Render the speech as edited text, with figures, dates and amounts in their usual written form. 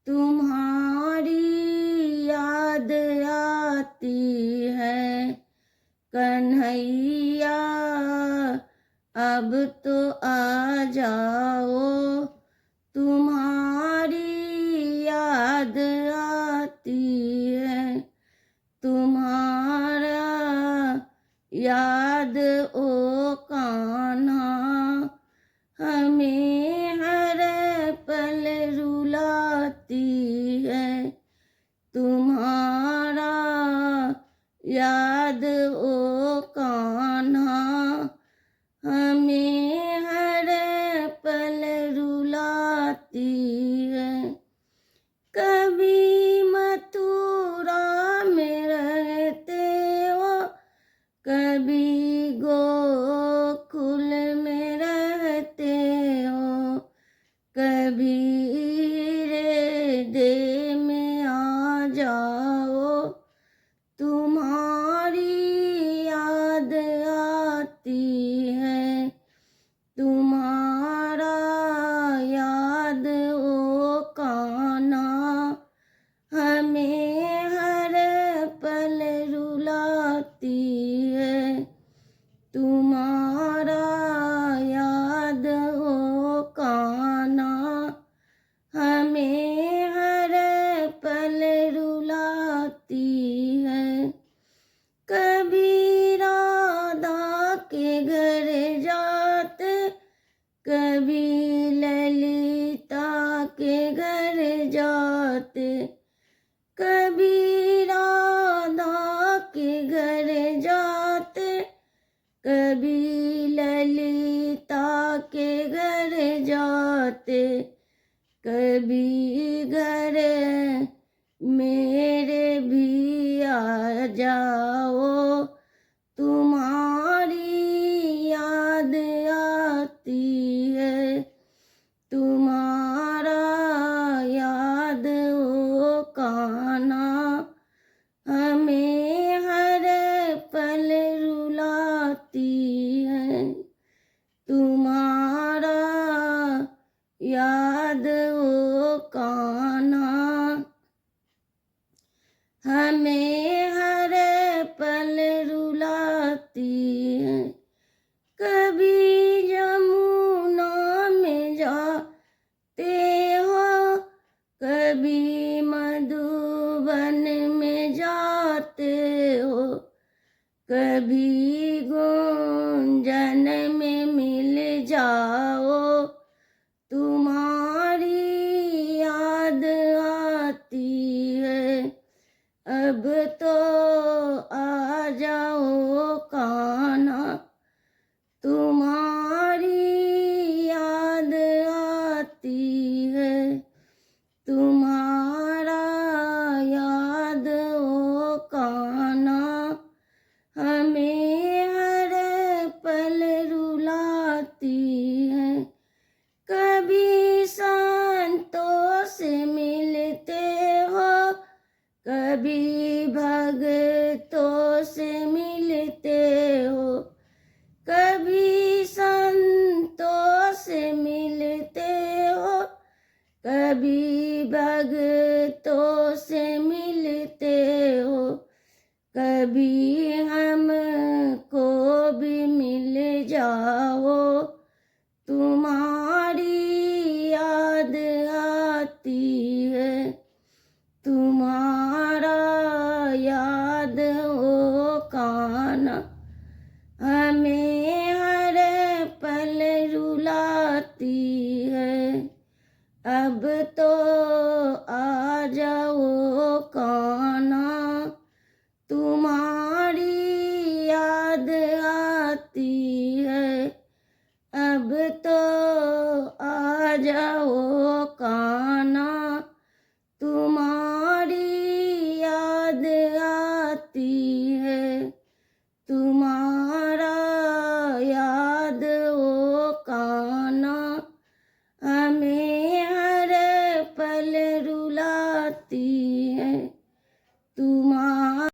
तुम्हारी याद आती है कन्हैया, अब तो आ जाओ। तुम्हारी याद आती है, तुम्हारा याद ओ कान्हा, हमें हर पल रुलाती है। तुम्हारा याद ओ कान्हा, हमें हर पल रुलाती है। कभी मथुरा में रहते हो, कभी गोकुल में रहते हो, कभी हृदय में आ जाओ। तुम्हारी याद आती है, तुम्हारा याद ओ कान्हा, हमें हर पल रुलाती है। तुम्हारा याद ओ कान्हा, हमें हर पल रुलाती है। कभी राधा के घर जाते, कभी ललिता के घर जाते, कभी राधा के घर जाते, कभी ललिता के घर जाते, कभी घर मेरे भी आ जाओ। तुम्हारी याद आती है, तुम्हारा याद ओ कान्हा, हमें हर पल रुलाती है। तुम्हारा याद ओ कान्हा, हमें हर पल रुलाती है। कभी जमुना में जाते हो, कभी मधुबन में जाते हो, कभी गुंजन में मिल जाओ। तुम्हारी याद आती है, अब तो आ जाओ कान्हा। तुम्हारी याद आती है, तुम्हारा याद ओ कान्हा, हमें हर पल रुलाती है। कभी संतों से मिलते हो, कभी भक्तों से मिलते हो, कभी संतों से मिलते हो, कभी भक्तों से मिलते हो, कभी हमको भी मिल जाओ।